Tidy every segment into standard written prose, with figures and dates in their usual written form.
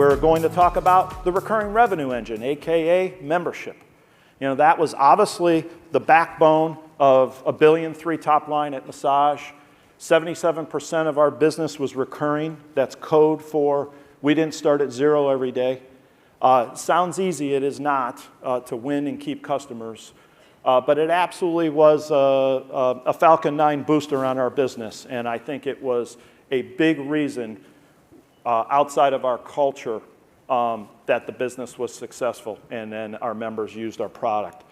we're going to talk about the recurring revenue engine, AKA membership. You know, that was obviously the backbone of $1.3 billion top line at massage. 77% of our business was recurring. That's code for we didn't start at zero every day. Sounds easy, it is not, to win and keep customers. But it absolutely was a Falcon 9 booster on our business. And I think it was a big reason outside of our culture that the business was successful and then our members used our product.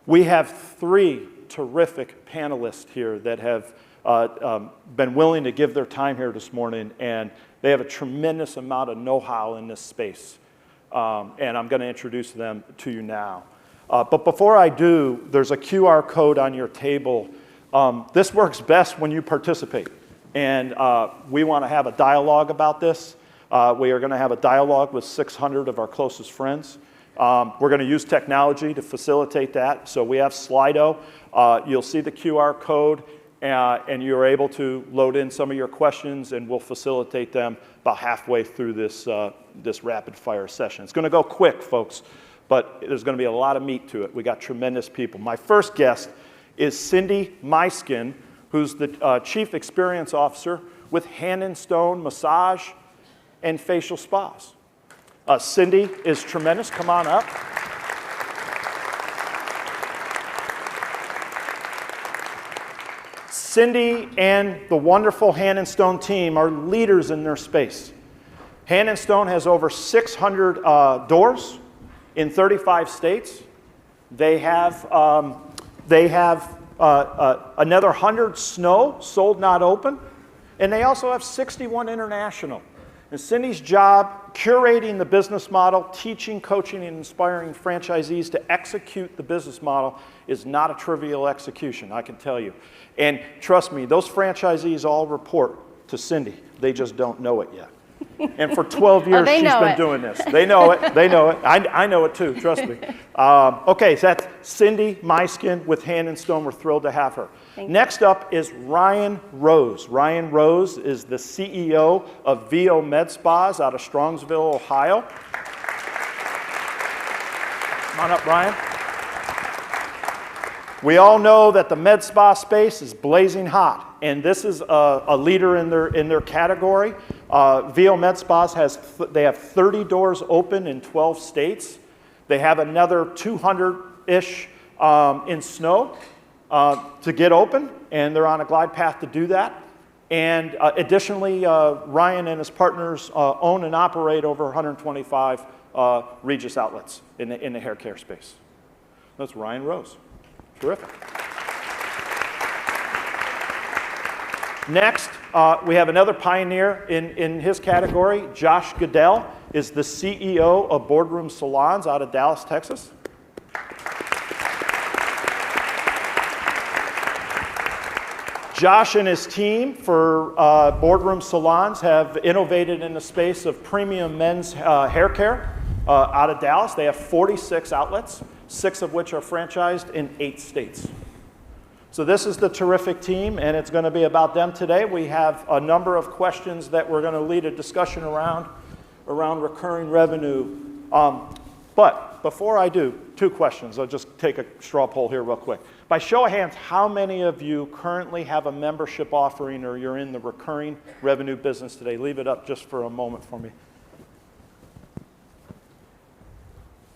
We have 3 terrific panelists here that have been willing to give their time here this morning, and they have a tremendous amount of know-how in this space. And I'm going to introduce them to you now. But before I do, there's a QR code on your table. This works best when you participate. And we want to have a dialogue about this. We are going to have a dialogue with 600 of our closest friends. We're going to use technology to facilitate that. So we have Slido. You'll see the QR code, and you're able to load in some of your questions, and we'll facilitate them about halfway through this, this rapid-fire session. It's going to go quick, folks, but there's going to be a lot of meat to it. We got tremendous people. My first guest is Cindy Meiskin, who's the Chief Experience Officer with Hand & Stone Massage and Facial Spas. Cindy is tremendous. Come on up. Cindy and the wonderful Hand & Stone team are leaders in their space. Hand & Stone has over 600 doors in 35 states. They have another 100 snow, sold not open, and they also have 61 international. And Cindy's job, curating the business model, teaching, coaching, and inspiring franchisees to execute the business model is not a trivial execution, I can tell you. And trust me, those franchisees all report to Cindy. They just don't know it yet. And for 12 years, she's been doing this. They know it. They know it. I know it too, trust me. Okay, so that's Cindy Meiskin with Hand & Stone. We're thrilled to have her. Next up is Ryan Rose. Ryan Rose is the CEO of VIO Med Spas out of Strongsville, Ohio. Come on up, Ryan. We all know that the med spa space is blazing hot, and this is a leader in their category. VIO Med Spas they have 30 doors open in 12 states. They have another 200-ish in snow to get open, and they're on a glide path to do that. And additionally, Ryan and his partners own and operate over 125 Regis outlets in the hair care space. That's Ryan Rose. Terrific. Next, we have another pioneer in his category. Josh Goodell is the CEO of Boardroom Salons out of Dallas, Texas. Josh and his team for Boardroom Salons have innovated in the space of premium men's hair care out of Dallas. They have 46 outlets, 6 of which are franchised in 8 states. So this is the terrific team, and it's going to be about them today. We have a number of questions that we're going to lead a discussion around recurring revenue. But before I do, 2 questions. I'll just take a straw poll here real quick. By show of hands, how many of you currently have a membership offering or you're in the recurring revenue business today? Leave it up just for a moment for me.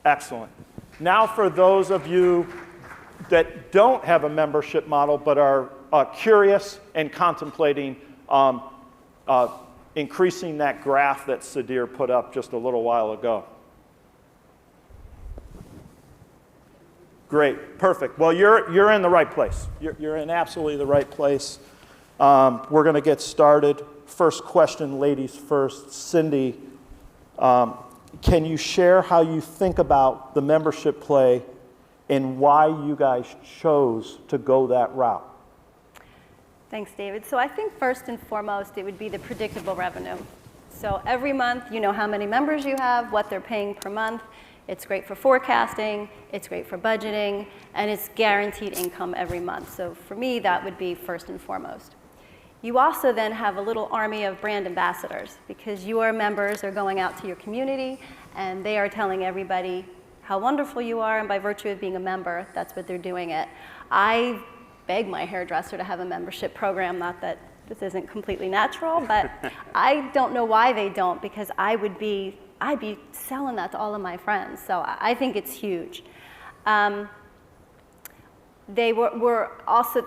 Excellent. Now for those of you that don't have a membership model but are curious and contemplating increasing that graph that Sadir put up just a little while ago. Great, perfect. Well, you're in the right place. You're in absolutely the right place. We're going to get started. First question, ladies first. Cindy, can you share how you think about the membership play and why you guys chose to go that route? Thanks, David. So I think first and foremost, it would be the predictable revenue. So every month, you know how many members you have, what they're paying per month. It's great for forecasting, it's great for budgeting, and it's guaranteed income every month. So for me, that would be first and foremost. You also then have a little army of brand ambassadors because your members are going out to your community and they are telling everybody how wonderful you are, and by virtue of being a member, that's what they're doing it. I beg my hairdresser to have a membership program, not that this isn't completely natural, but I don't know why they don't, because I'd be selling that to all of my friends, so I think it's huge. They were also,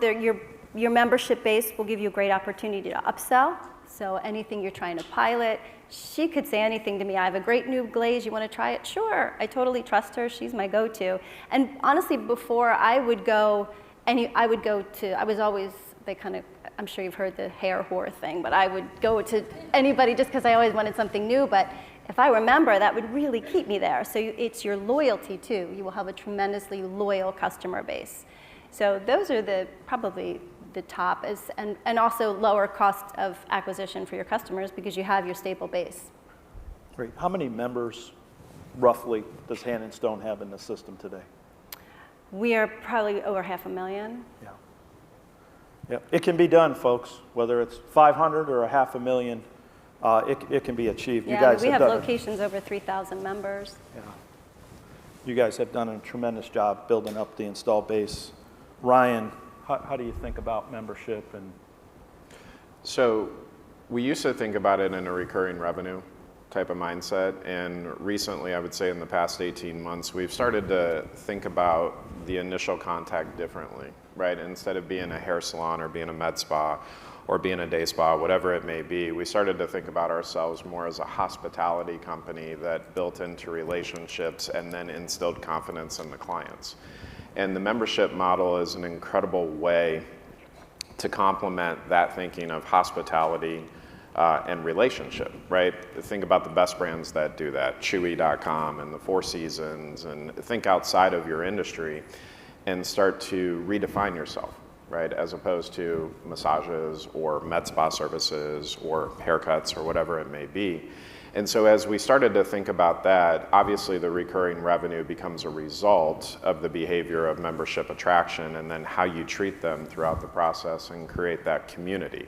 your membership base will give you a great opportunity to upsell, so anything you're trying to pilot, she could say anything to me. I have a great new glaze, you want to try it? Sure, I totally trust her, she's my go-to. And honestly, before I would go, I was always, I'm sure you've heard the hair whore thing, but I would go to anybody just because I always wanted something new, but if I remember, that would really keep me there. So it's your loyalty too. You will have a tremendously loyal customer base. So those are probably the top, and also lower cost of acquisition for your customers because you have your staple base. Great. How many members, roughly, does Hand and Stone have in the system today? We are probably over 500,000. Yeah. Yeah. It can be done, folks. Whether it's 500 or 500,000, it can be achieved. Yeah, you guys we have done locations over 3,000 members. Yeah. You guys have done a tremendous job building up the install base. Ryan, how do you think about membership? So we used to think about it in a recurring revenue type of mindset, and recently, I would say in the past 18 months, we've started to think about the initial contact differently, right? Instead of being a hair salon or being a med spa or being a day spa, whatever it may be, we started to think about ourselves more as a hospitality company that built into relationships and then instilled confidence in the clients. And the membership model is an incredible way to complement that thinking of hospitality and relationship, right? Think about the best brands that do that, Chewy.com and the Four Seasons, and think outside of your industry and start to redefine yourself, right? As opposed to massages or med spa services or haircuts or whatever it may be. And so as we started to think about that, obviously the recurring revenue becomes a result of the behavior of membership attraction and then how you treat them throughout the process and create that community.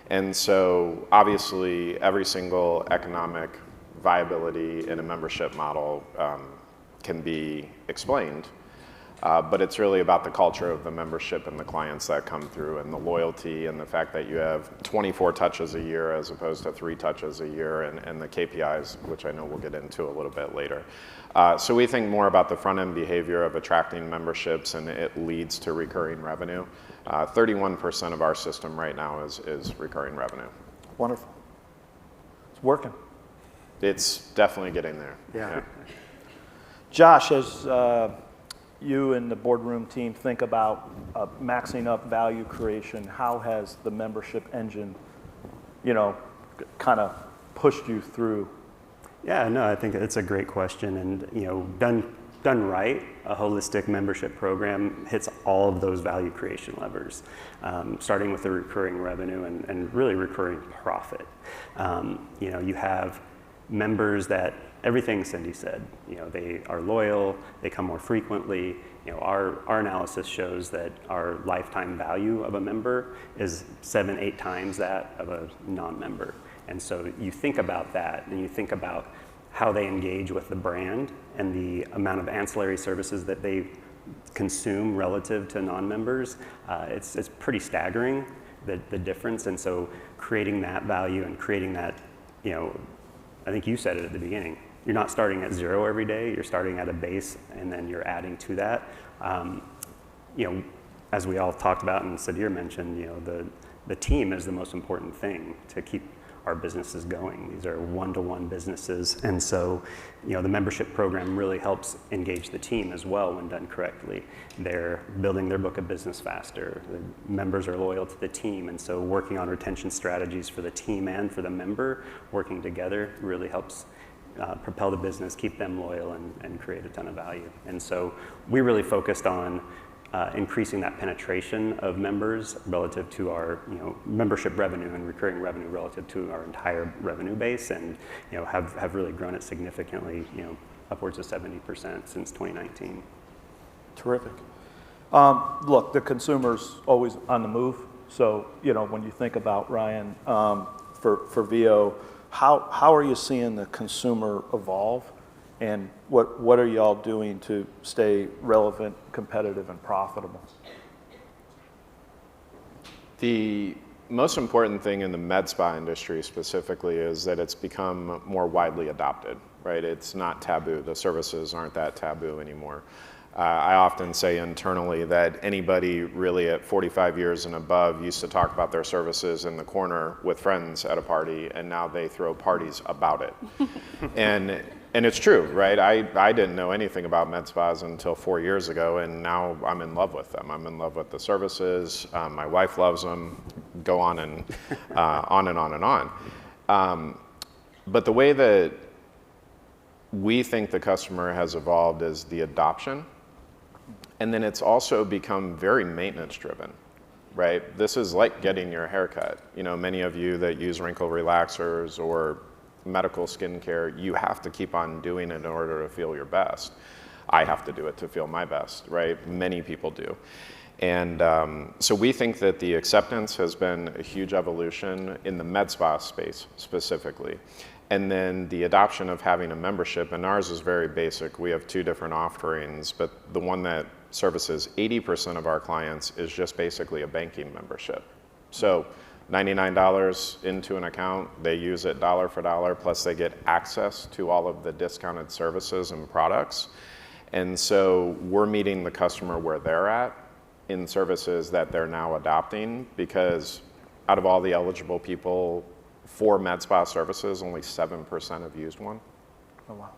And so obviously every single economic viability in a membership model can be explained, but it's really about the culture of the membership and the clients that come through and the loyalty and the fact that you have 24 touches a year as opposed to 3 touches a year and the KPIs, which I know we'll get into a little bit later. So we think more about the front end behavior of attracting memberships, and it leads to recurring revenue. 31% of our system right now is recurring revenue. Wonderful. It's working. It's definitely getting there. Yeah. Josh, as you and the boardroom team think about maxing up value creation, how has the membership engine, kind of pushed you through? Yeah, no, I think it's a great question, and done right, a holistic membership program hits all of those value creation levers, starting with the recurring revenue and really recurring profit. You have members that everything Cindy said, they are loyal, they come more frequently. Our analysis shows that our lifetime value of a member is 7-8 times that of a non-member. And so you think about that, and you think about how they engage with the brand and the amount of ancillary services that they consume relative to non-members. It's pretty staggering, the difference. And so creating that value and creating that, I think you said it at the beginning, you're not starting at zero every day, you're starting at a base and then you're adding to that. As we all talked about and Sadir mentioned, the team is the most important thing to keep our businesses going. These are one-to-one businesses, and so the membership program really helps engage the team as well when done correctly. They're building their book of business faster. The members are loyal to the team, and so working on retention strategies for the team and for the member, working together really helps propel the business, keep them loyal, and create a ton of value. And so we really focused on increasing that penetration of members relative to our membership revenue and recurring revenue relative to our entire revenue base, and have really grown it significantly, upwards of 70% since 2019. Terrific. Look, the consumer's always on the move. So, when you think about, Ryan, for VIO, how are you seeing the consumer evolve? And what are y'all doing to stay relevant, competitive, and profitable? The most important thing in the med spa industry specifically is that it's become more widely adopted, right? It's not taboo. The services aren't that taboo anymore. I often say internally that anybody really at 45 years and above used to talk about their services in the corner with friends at a party, and now they throw parties about it. And it's true, right? I didn't know anything about med spas until 4 years ago, and now I'm in love with them. I'm in love with the services. My wife loves them. Go on and on and on and on. But the way that we think the customer has evolved is the adoption. And then it's also become very maintenance driven, right? This is like getting your hair cut. Many of you that use wrinkle relaxers or medical skincare, you have to keep on doing it in order to feel your best. I have to do it to feel my best, right? Many people do. And so we think that the acceptance has been a huge evolution in the med spa space specifically. And then the adoption of having a membership, and ours is very basic. We have 2 different offerings, but the one that services 80% of our clients is just basically a banking membership. So $99 into an account, they use it dollar for dollar, plus they get access to all of the discounted services and products. And so we're meeting the customer where they're at in services that they're now adopting, because out of all the eligible people for med spa services, only 7% have used one. Oh, wow.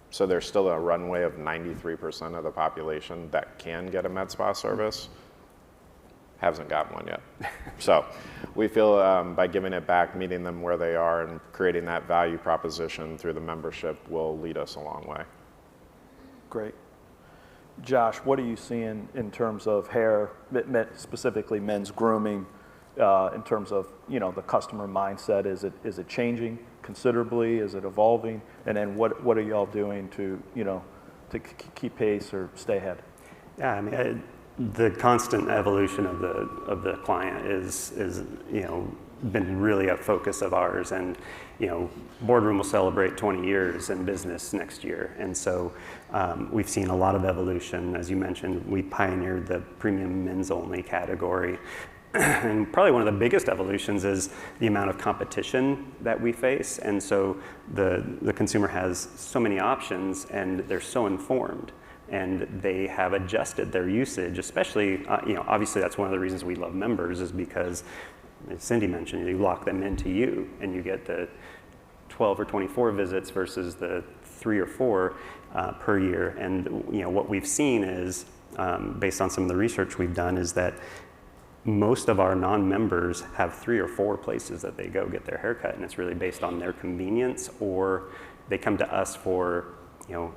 So there's still a runway of 93% of the population that can get a med spa service, hasn't gotten one yet. So we feel by giving it back, meeting them where they are, and creating that value proposition through the membership will lead us a long way. Great. Josh, what are you seeing in terms of hair, specifically men's grooming, in terms of the customer mindset? Is it changing considerably? Is it evolving? And then what are y'all doing to to keep pace or stay ahead? Yeah, I mean, the constant evolution of the client is been really a focus of ours, and Boardroom will celebrate 20 years in business next year, and so we've seen a lot of evolution. As you mentioned, we pioneered the premium men's only category. And probably one of the biggest evolutions is the amount of competition that we face. And so the consumer has so many options, and they're so informed, and they have adjusted their usage, especially, obviously that's one of the reasons we love members, is because, as Cindy mentioned, you lock them into you, and you get the 12 or 24 visits versus the 3 or 4 per year. And what we've seen is, based on some of the research we've done, is that most of our non-members have 3 or 4 places that they go get their haircut, and it's really based on their convenience, or they come to us for,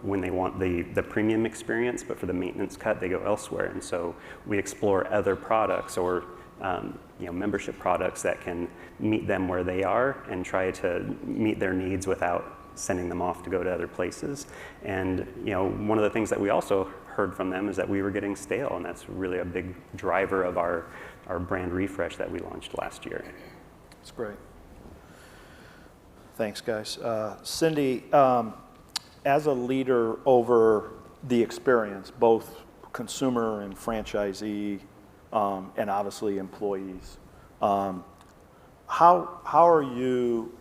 when they want the premium experience, but for the maintenance cut, they go elsewhere. And so we explore other products or membership products that can meet them where they are and try to meet their needs without sending them off to go to other places. And one of the things that we also heard from them is that we were getting stale, and that's really a big driver of our brand refresh that we launched last year. That's great. Thanks, guys. Cindy, as a leader over the experience, both consumer and franchisee, and obviously employees, how are you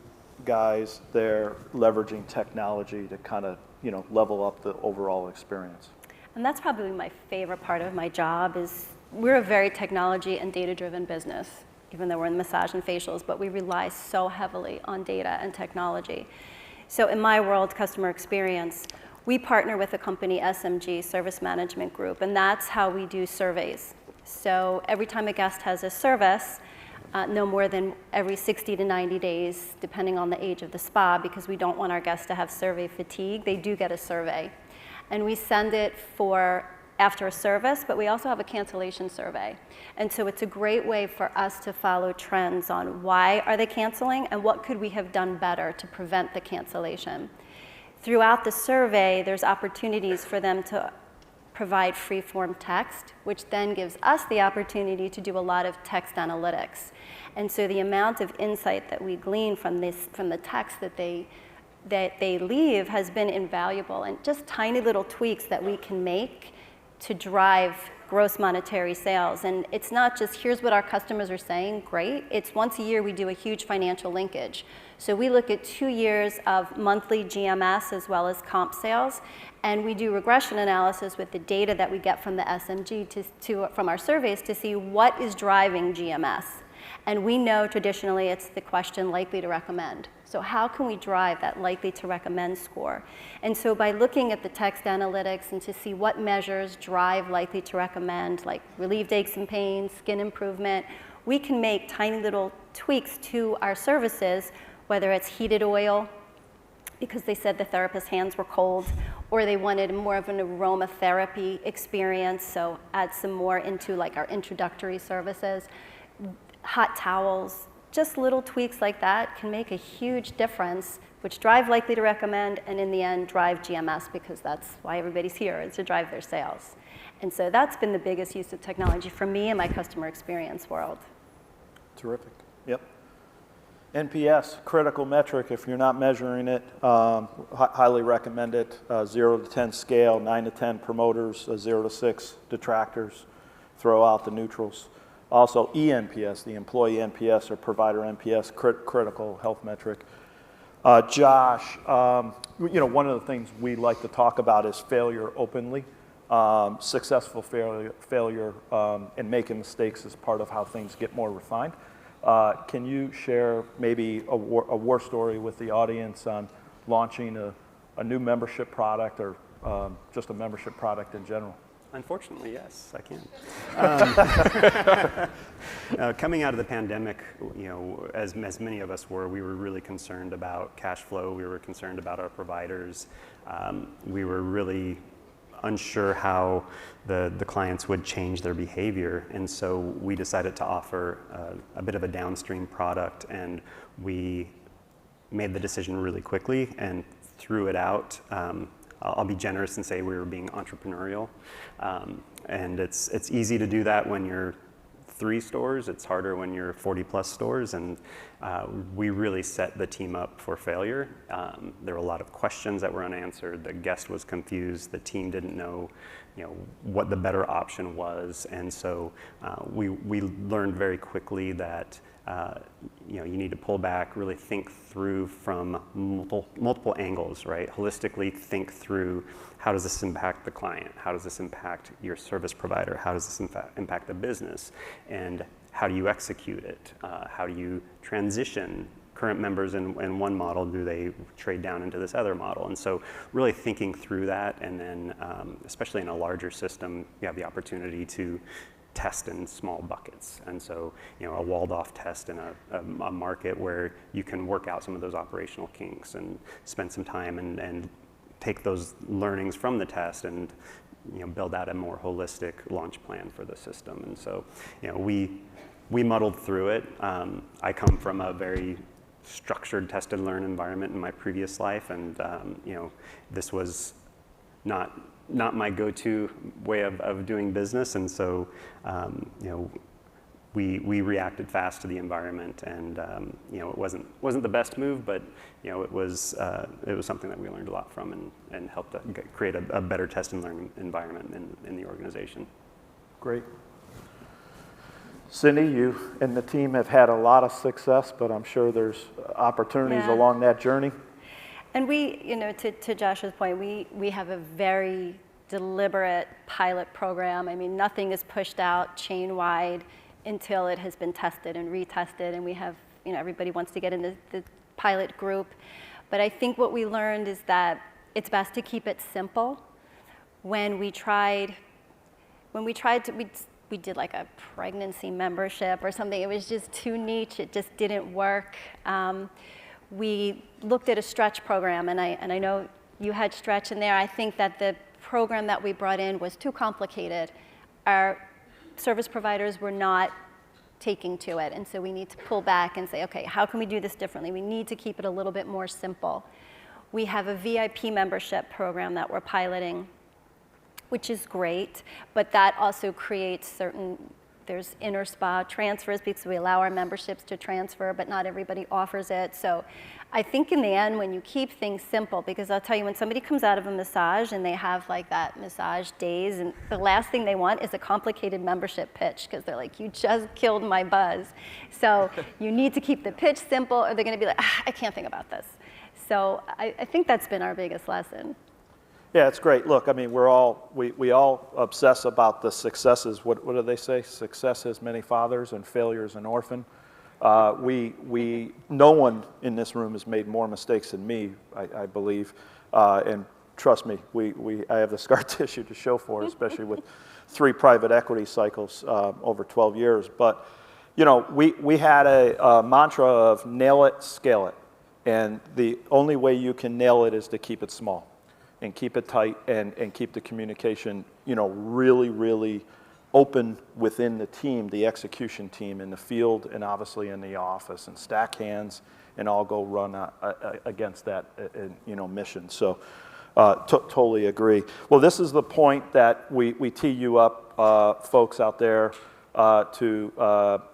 guys there leveraging technology to kind of level up the overall experience? And that's probably my favorite part of my job. Is we're a very technology and data-driven business, even though we're in massage and facials, but we rely so heavily on data and technology. So in my world, customer experience, we partner with the company SMG, Service Management Group, and that's how we do surveys. So every time a guest has a service, no more than every 60 to 90 days, depending on the age of the spa, because we don't want our guests to have survey fatigue, they do get a survey. And we send it after a service, but we also have a cancellation survey. And so it's a great way for us to follow trends on why are they canceling and what could we have done better to prevent the cancellation. Throughout the survey, there's opportunities for them to provide free-form text, which then gives us the opportunity to do a lot of text analytics. And so the amount of insight that we glean from the text that they leave has been invaluable, and just tiny little tweaks that we can make to drive gross monetary sales. And it's not just, here's what our customers are saying, great. It's once a year we do a huge financial linkage. So we look at 2 years of monthly GMS as well as comp sales, and we do regression analysis with the data that we get from the SMG from our surveys to see what is driving GMS. And we know traditionally it's the question likely to recommend. So how can we drive that likely to recommend score? And so by looking at the text analytics and to see what measures drive likely to recommend, like relieved aches and pains, skin improvement, we can make tiny little tweaks to our services, whether it's heated oil, because they said the therapist's hands were cold, or they wanted more of an aromatherapy experience, so add some more into like our introductory services. Hot towels, just little tweaks like that can make a huge difference, which drive likely to recommend, and in the end drive GMS, because that's why everybody's here, is to drive their sales. And so that's been the biggest use of technology for me in my customer experience world. Terrific. Yep. NPS, critical metric. If you're not measuring it, highly recommend it. 0 to 10 scale, 9 to 10 promoters, 0 to 6 detractors. Throw out the neutrals. Also, eNPS, the employee NPS or provider NPS, critical health metric. Josh, one of the things we like to talk about is failure openly. Successful failure and making mistakes is part of how things get more refined. Can you share maybe a war story with the audience on launching a new membership product or just a membership product in general? Unfortunately, yes, I can. Coming out of the pandemic, as many of us were, we were really concerned about cash flow. We were concerned about our providers. We were really unsure how the clients would change their behavior, and so we decided to offer a bit of a downstream product, and we made the decision really quickly and threw it out. I'll be generous and say we were being entrepreneurial, and it's easy to do that when you're 3 stores. It's harder when you're 40 plus stores, and we really set the team up for failure. There were a lot of questions that were unanswered. The guest was confused. The team didn't know, what the better option was, and so we learned very quickly that you need to pull back, really think through from multiple angles, right? Holistically think through, how does this impact the client? How does this impact your service provider? How does this impact the business? And how do you execute it? How do you transition current members in one model? Do they trade down into this other model? And so really thinking through that, and then especially in a larger system, you have the opportunity to test in small buckets. And so, a walled off test in a market where you can work out some of those operational kinks and spend some time and take those learnings from the test and, build out a more holistic launch plan for the system. And so, we muddled through it. I come from a very structured test and learn environment in my previous life, and, this was not my go-to way of doing business, and so we reacted fast to the environment, and it wasn't the best move, but it was something that we learned a lot from and helped to create a better test and learn environment in the organization. Great. Cindy, you and the team have had a lot of success, but I'm sure there's opportunities along that journey. And we, to Josh's point, we have a very deliberate pilot program. I mean, nothing is pushed out chain-wide until it has been tested and retested, and we have, everybody wants to get in the pilot group. But I think what we learned is that it's best to keep it simple. We did like a pregnancy membership or something. It was just too niche. It just didn't work. We looked at a stretch program, and I know you had stretch in there. I think that the program that we brought in was too complicated. Our service providers were not taking to it, and so we need to pull back and say, okay, how can we do this differently? We need to keep it a little bit more simple. We have a VIP membership program that we're piloting, which is great, but that also creates there's inner spa transfers because we allow our memberships to transfer, but not everybody offers it. So I think in the end, when you keep things simple, because I'll tell you, when somebody comes out of a massage and they have like that massage days, and the last thing they want is a complicated membership pitch, because they're like, you just killed my buzz. So you need to keep the pitch simple, or they're gonna be like, I can't think about this. So I think that's been our biggest lesson. Yeah, it's great. Look, I mean, we all obsess about the successes. What do they say? Success has many fathers and failure is an orphan. No one in this room has made more mistakes than me, I believe. And trust me, I have the scar tissue to show for it, especially with 3 private equity cycles over 12 years. But, you know, we had a mantra of nail it, scale it. And the only way you can nail it is to keep it small and keep it tight and keep the communication, you know, really, really open within the team, the execution team in the field and obviously in the office, and stack hands and all go run against that, you know, mission. So totally agree. Well, this is the point that we tee you up, folks out there, to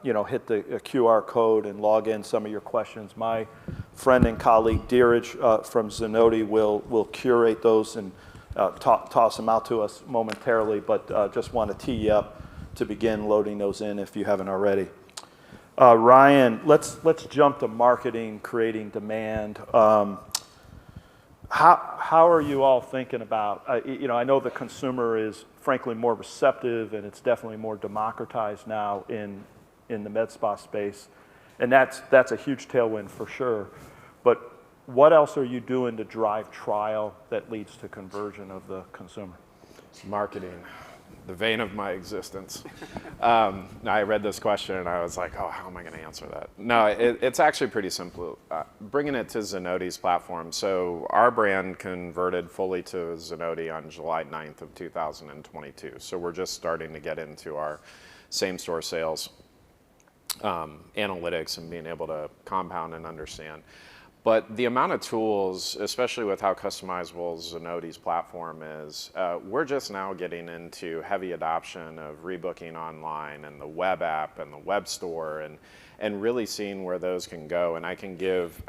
you know, hit the QR code and log in some of your questions. My friend and colleague Dheeraj from Zenoti will curate those and toss them out to us momentarily, but just want to tee you up to begin loading those in if you haven't already. Ryan, let's jump to marketing, creating demand. How are you all thinking about, you know, I know the consumer is frankly more receptive, and it's definitely more democratized now in the med spa space, and that's a huge tailwind for sure. But what else are you doing to drive trial that leads to conversion of the consumer? Marketing, the vein of my existence. I read this question and I was like, oh, how am I going to answer that? No, it's actually pretty simple. Bringing it to Zenoti's platform. So our brand converted fully to Zenoti on July 9th of 2022. So we're just starting to get into our same store sales analytics and being able to compound and understand. But the amount of tools, especially with how customizable Zenoti's platform is, we're just now getting into heavy adoption of rebooking online and the web app and the web store, and really seeing where those can go. And I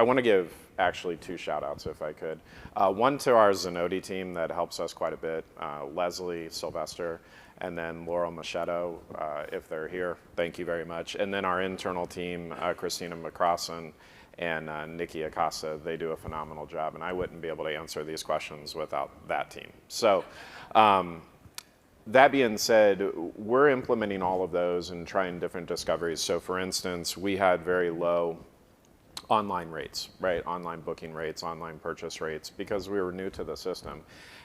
want to give actually 2 shout outs if I could. One to our Zenoti team that helps us quite a bit, Leslie Sylvester, and then Laurel Machado, if they're here, thank you very much. And then our internal team, Christina McCrossan, and Nikki Acosta. They do a phenomenal job, and I wouldn't be able to answer these questions without that team. So that being said, we're implementing all of those and trying different discoveries. So for instance, we had very low online rates, right? Online booking rates, online purchase rates, because we were new to the system.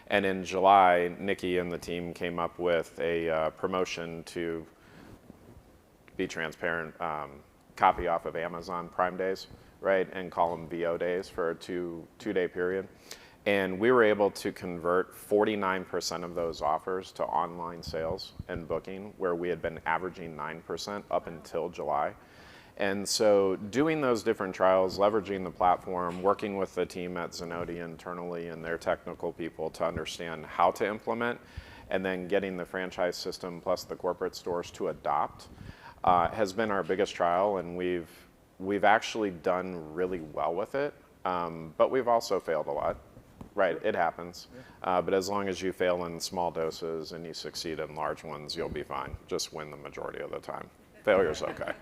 And in July, Nikki and the team came up with a promotion to be transparent, copy off of Amazon Prime Days, right, and call them VIO days for a two-day period. And we were able to convert 49% of those offers to online sales and booking, where we had been averaging 9% up until July. And so doing those different trials, leveraging the platform, working with the team at Zenoti internally and their technical people to understand how to implement, and then getting the franchise system plus the corporate stores to adopt has been our biggest trial, and we've actually done really well with it, but we've also failed a lot. Right, it happens. But as long as you fail in small doses and you succeed in large ones, you'll be fine. Just win the majority of the time. Failure's okay.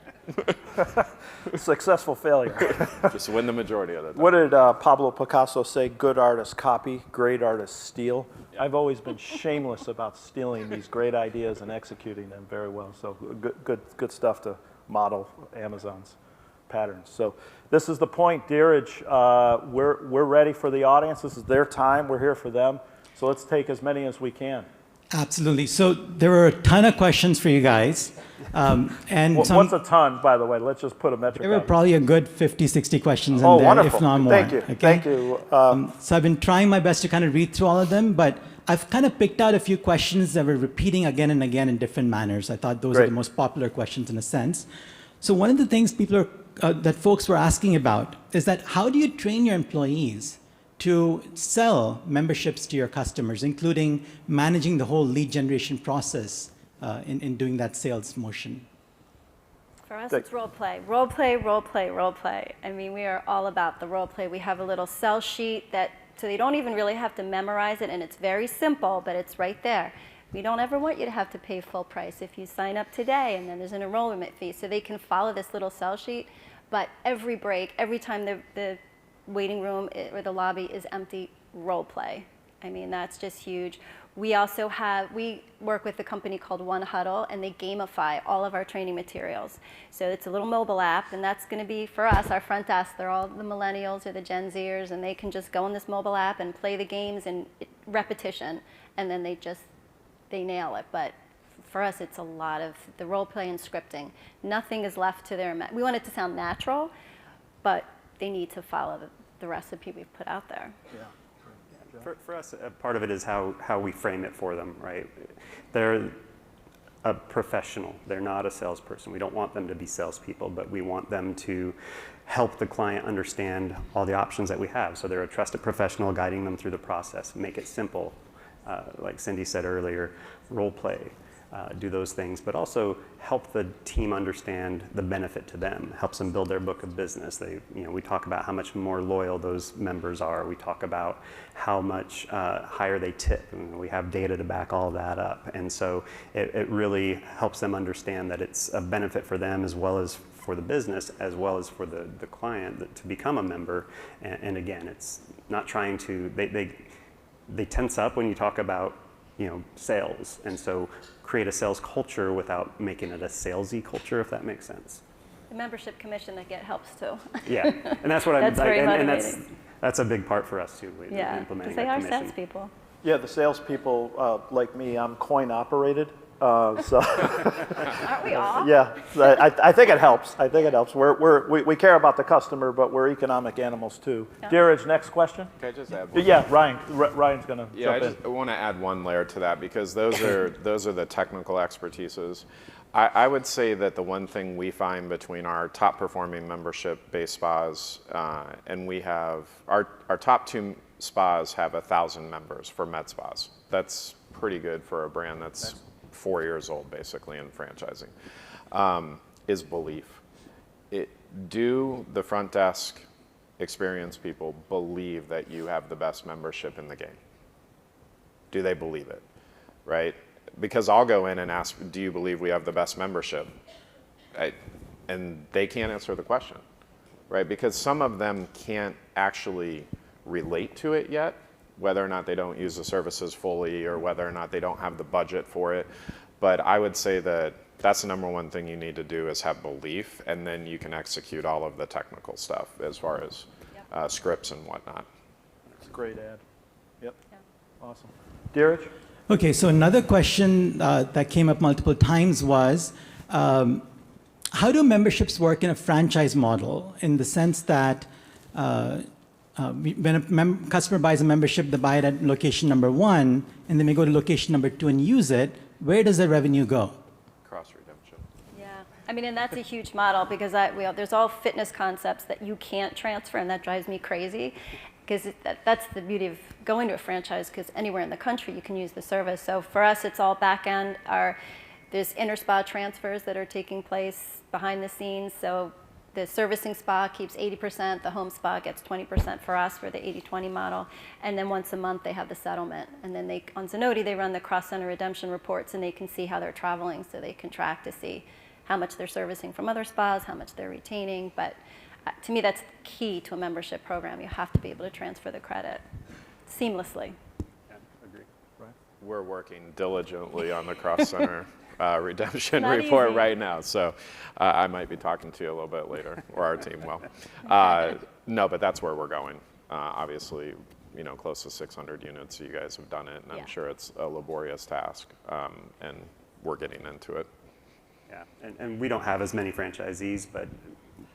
Successful failure. Just win the majority of the time. What did Pablo Picasso say? Good artists copy, great artists steal. I've always been shameless about stealing these great ideas and executing them very well. So good stuff to model Amazon's patterns. So this is the point, Dheeraj. We're ready for the audience. This is their time. We're here for them. So let's take as many as we can. Absolutely. So there were a ton of questions for you guys. And what's a ton, by the way? Let's just put a metric There were out. probably a good 50, 60 questions in there, wonderful. if not more. Thank you. Okay? Thank you. So I've been trying my best to kind of read through all of them, but I've kind of picked out a few questions that were repeating again and again in different manners. I thought those are the most popular questions in a sense. So one of the things that folks were asking about is that how do you train your employees to sell memberships to your customers, including managing the whole lead generation process in doing that sales motion? For us, it's role play. Role play, role play, role play. I mean, we are all about the role play. We have a little sell sheet so they don't even really have to memorize it, and it's very simple, but it's right there. We don't ever want you to have to pay full price if you sign up today, and then there's an enrollment fee. So they can follow this little sell sheet, but every break, every time the waiting room or the lobby is empty, role play. I mean, that's just huge. We also we work with a company called One Huddle, and they gamify all of our training materials. So it's a little mobile app, and that's going to be, for us, our front desk. They're all the millennials or the Gen Zers, and they can just go on this mobile app and play the games and repetition, and then they nail it. But for us, it's a lot of the role play and scripting. Nothing is left to we want it to sound natural, but they need to follow the recipe we've put out there. Yeah. For us, part of it is how we frame it for them, right? They're a professional. They're not a salesperson. We don't want them to be salespeople, but we want them to help the client understand all the options that we have. So they're a trusted professional guiding them through the process. Make it simple. Like Cindy said earlier, role play, do those things, but also help the team understand the benefit to them, helps them build their book of business. We talk about how much more loyal those members are. We talk about how much higher they tip. We have data to back all of that up. And so it really helps them understand that it's a benefit for them as well as for the business, as well as for the client to become a member. And again, it's not trying to, they tense up when you talk about sales, and so create a sales culture without making it a salesy culture, if that makes sense. The membership commission they get helps too. Yeah, and that's what I'm. That's very motivating. And that's a big part for us too. Implementing they that are commission. salespeople. Yeah, the salespeople, like me, I'm coin operated. So Aren't we all? yeah, I think it helps. I think it helps. We care about the customer, but we're economic animals too. Yeah. Dheeraj, next question. Can I just add one? Yeah, Ryan's gonna jump in. I want to add one layer to that, because those are the technical expertises. I would say that the one thing we find between our top performing membership-based spas, and we have our top 2 spas have 1,000 members for med spas. That's pretty good for a brand that's 4 years old, basically, in franchising, is belief. Do the front desk experienced people believe that you have the best membership in the game? Do they believe it, right? Because I'll go in and ask, do you believe we have the best membership? And they can't answer the question, right? Because some of them can't actually relate to it yet, whether or not they don't use the services fully or whether or not they don't have the budget for it. But I would say that that's the number one thing you need to do, is have belief, and then you can execute all of the technical stuff as far as scripts and whatnot. It's a great ad. Yep. Yeah. Awesome. Dheeraj? Okay, so another question that came up multiple times was, how do memberships work in a franchise model, in the sense that when a customer buys a membership, they buy it at location number 1, and then they go to location number 2 and use it, where does the revenue go? Cross redemption. Yeah, I mean, and that's a huge model, because there's all fitness concepts that you can't transfer, and that drives me crazy, because that's the beauty of going to a franchise, because anywhere in the country you can use the service. So for us, it's all back end. There's inter-spa transfers that are taking place behind the scenes. So the servicing spa keeps 80%, the home spa gets 20% for us for the 80-20 model, and then once a month they have the settlement. And then on Zenoti, they run the cross-center redemption reports, and they can see how they're traveling, so they can track to see how much they're servicing from other spas, how much they're retaining. But to me, that's key to a membership program. You have to be able to transfer the credit seamlessly. Yeah, agree. Right. We're working diligently on the cross-center redemption Not report easy. right now, so I might be talking to you a little bit later, or our team will. No, but that's where we're going. Obviously, close to 600 units, you guys have done it, and I'm sure it's a laborious task, and we're getting into it. Yeah, and we don't have as many franchisees, but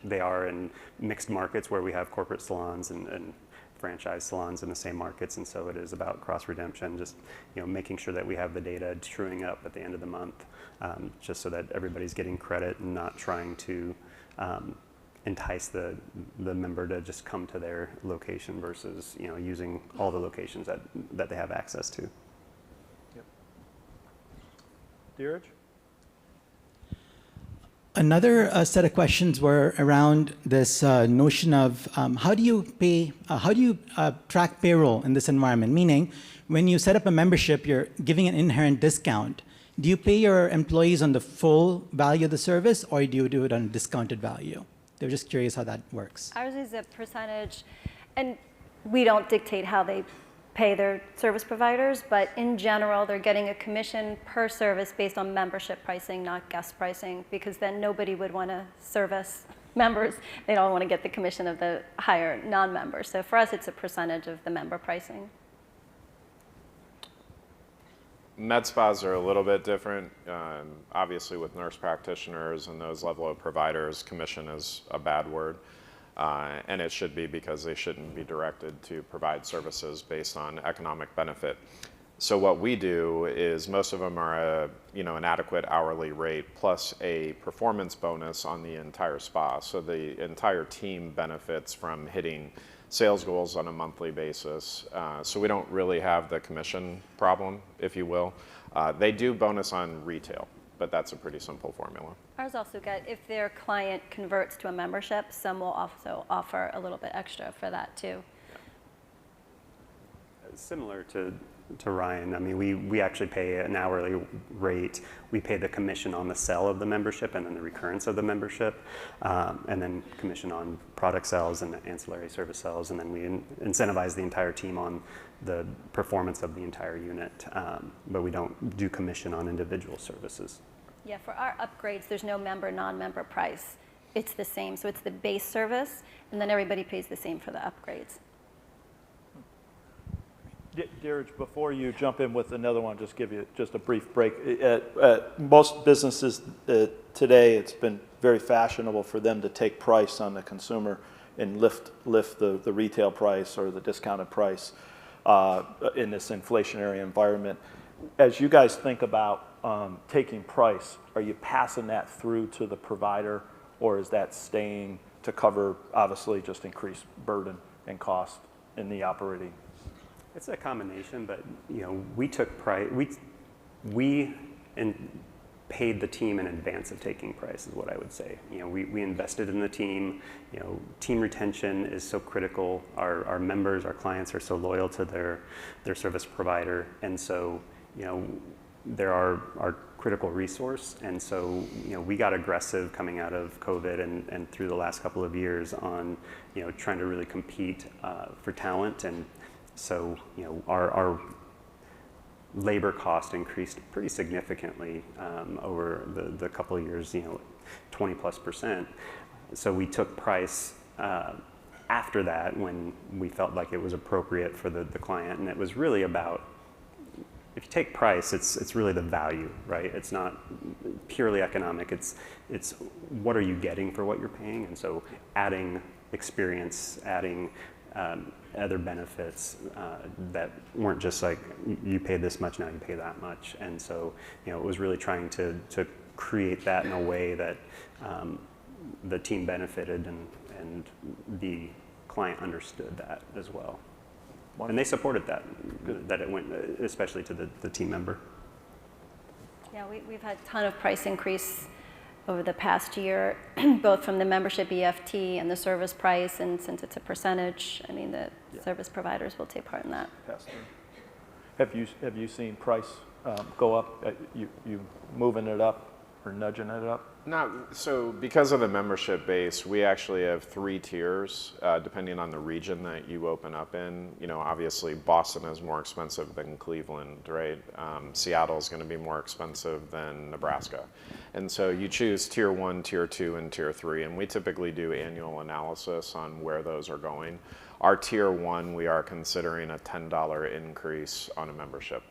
they are in mixed markets where we have corporate salons and franchise salons in the same markets, and so it is about cross redemption, just making sure that we have the data truing up at the end of the month, just so that everybody's getting credit and not trying to entice the member to just come to their location versus using all the locations that they have access to. Yep. Dheeraj? Another set of questions were around this notion of how do you track payroll in this environment? Meaning, when you set up a membership, you're giving an inherent discount. Do you pay your employees on the full value of the service, or do you do it on a discounted value? They were just curious how that works. Ours is a percentage, and we don't dictate how they pay their service providers, but in general, they're getting a commission per service based on membership pricing, not guest pricing, because then nobody would want to service members. They don't want to get the commission of the higher non-members. So for us, it's a percentage of the member pricing. Med spas are a little bit different. Obviously, with nurse practitioners and those level of providers, commission is a bad word. And it should be, because they shouldn't be directed to provide services based on economic benefit. So what we do is most of them are an adequate hourly rate plus a performance bonus on the entire spa. So the entire team benefits from hitting sales goals on a monthly basis. So we don't really have the commission problem, if you will. They do bonus on retail, but that's a pretty simple formula. Ours also if their client converts to a membership, some will also offer a little bit extra for that too. Similar to Ryan, I mean, we actually pay an hourly rate. We pay the commission on the sale of the membership and then the recurrence of the membership, and then commission on product sales and ancillary service sales, and then we incentivize the entire team on the performance of the entire unit, but we don't do commission on individual services. Yeah, for our upgrades, there's no member, non-member price. It's the same, so it's the base service, and then everybody pays the same for the upgrades. Dheeraj, before you jump in with another one, just give you just a brief break. Most businesses today, it's been very fashionable for them to take price on the consumer and lift the retail price or the discounted price in this inflationary environment. As you guys think about taking price, are you passing that through to the provider, or is that staying to cover, obviously, just increased burden and cost in the operating? It's a combination, but we took price. We paid the team in advance of taking price, is what I would say. We invested in the team. Team retention is so critical. Our members, our clients are so loyal to their service provider, and so they're our critical resource. And so we got aggressive coming out of COVID and through the last couple of years on trying to really compete for talent. And so, our labor cost increased pretty significantly over the couple of years, 20+%. So we took price after that when we felt like it was appropriate for the client, and it was really about, if you take price, it's really the value, right? It's not purely economic. It's what are you getting for what you're paying, and so adding experience, adding other benefits that weren't just like you pay this much, now you pay that much. And so it was really trying to create that in a way that the team benefited and the client understood that as well. And they supported that it went especially to the team member. Yeah, we've had a ton of price increase over the past year, both from the membership EFT and the service price, and since it's a percentage, I mean, the service providers will take part in that. Have you seen price go up? You moving it up or nudging it up? So because of the membership base, we actually have 3 tiers depending on the region that you open up in. Obviously Boston is more expensive than Cleveland, right? Seattle is going to be more expensive than Nebraska. And so you choose tier 1, tier 2, and tier 3, and we typically do annual analysis on where those are going. Our tier 1, we are considering a $10 increase on a membership.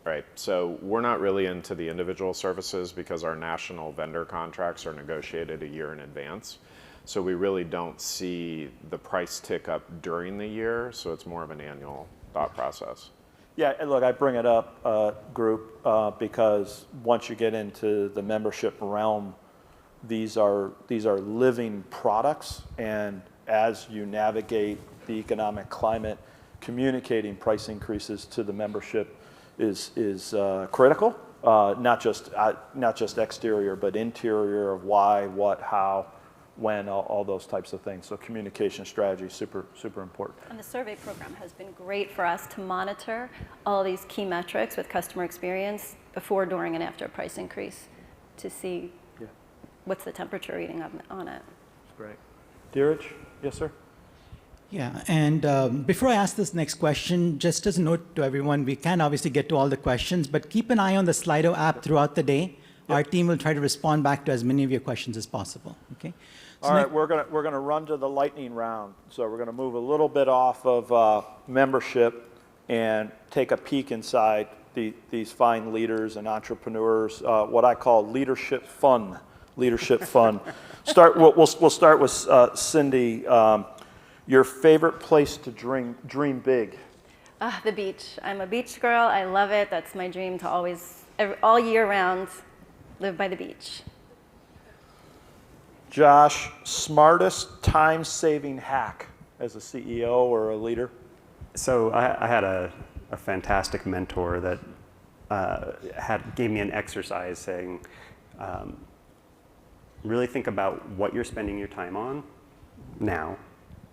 Right, so we're not really into the individual services because our national vendor contracts are negotiated a year in advance. So we really don't see the price tick up during the year, so it's more of an annual thought process. Yeah, and look, I bring it up, group, because once you get into the membership realm, these are living products, and as you navigate the economic climate, communicating price increases to the membership is critical. Not just exterior, but interior of why, what, how, when, all those types of things. So communication strategy, super important. And the survey program has been great for us to monitor all these key metrics with customer experience before, during, and after a price increase to see what's the temperature reading on it. Great. Dheeraj? Yes, sir? Yeah, and before I ask this next question, just as a note to everyone, we can obviously get to all the questions, but keep an eye on the Slido app throughout the day. Our team will try to respond back to as many of your questions as possible, okay? So all right, we're gonna run to the lightning round. So we're gonna move a little bit off of membership and take a peek inside these fine leaders and entrepreneurs, what I call leadership fun. Leadership fun. We'll start with Cindy. Your favorite place to dream big? The beach. I'm a beach girl. I love it. That's my dream to always, all year round, live by the beach. Josh, smartest time-saving hack as a CEO or a leader? So I had a fantastic mentor that gave me an exercise saying, really think about what you're spending your time on now,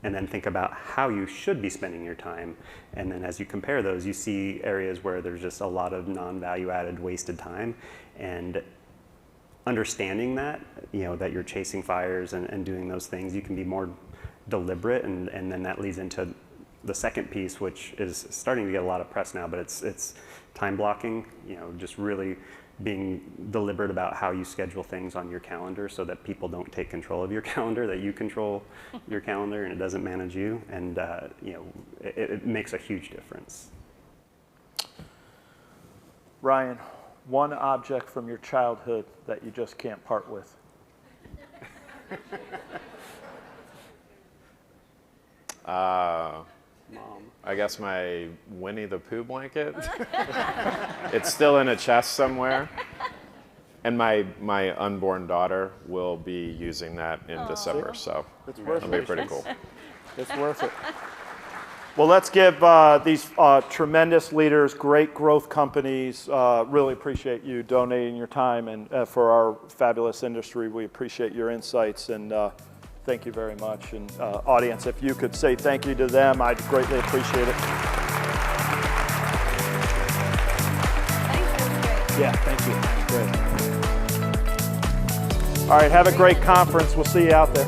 and then think about how you should be spending your time. And then as you compare those, you see areas where there's just a lot of non-value added wasted time. And understanding that, that you're chasing fires and doing those things, you can be more deliberate. And then that leads into the second piece, which is starting to get a lot of press now, but it's time blocking, just really being deliberate about how you schedule things on your calendar so that people don't take control of your calendar, that you control your calendar and it doesn't manage you. And it makes a huge difference. Ryan, one object from your childhood that you just can't part with. Mom. I guess my Winnie the Pooh blanket. It's still in a chest somewhere. And my unborn daughter will be using that in December, so it'll be pretty cool. It's worth it. Well, let's give these tremendous leaders, great growth companies, really appreciate you donating your time and for our fabulous industry. We appreciate your insights, and thank you very much. And audience, if you could say thank you to them, I'd greatly appreciate it. Thanks, that was great. Yeah, thank you. Great. All right, have a great conference. We'll see you out there.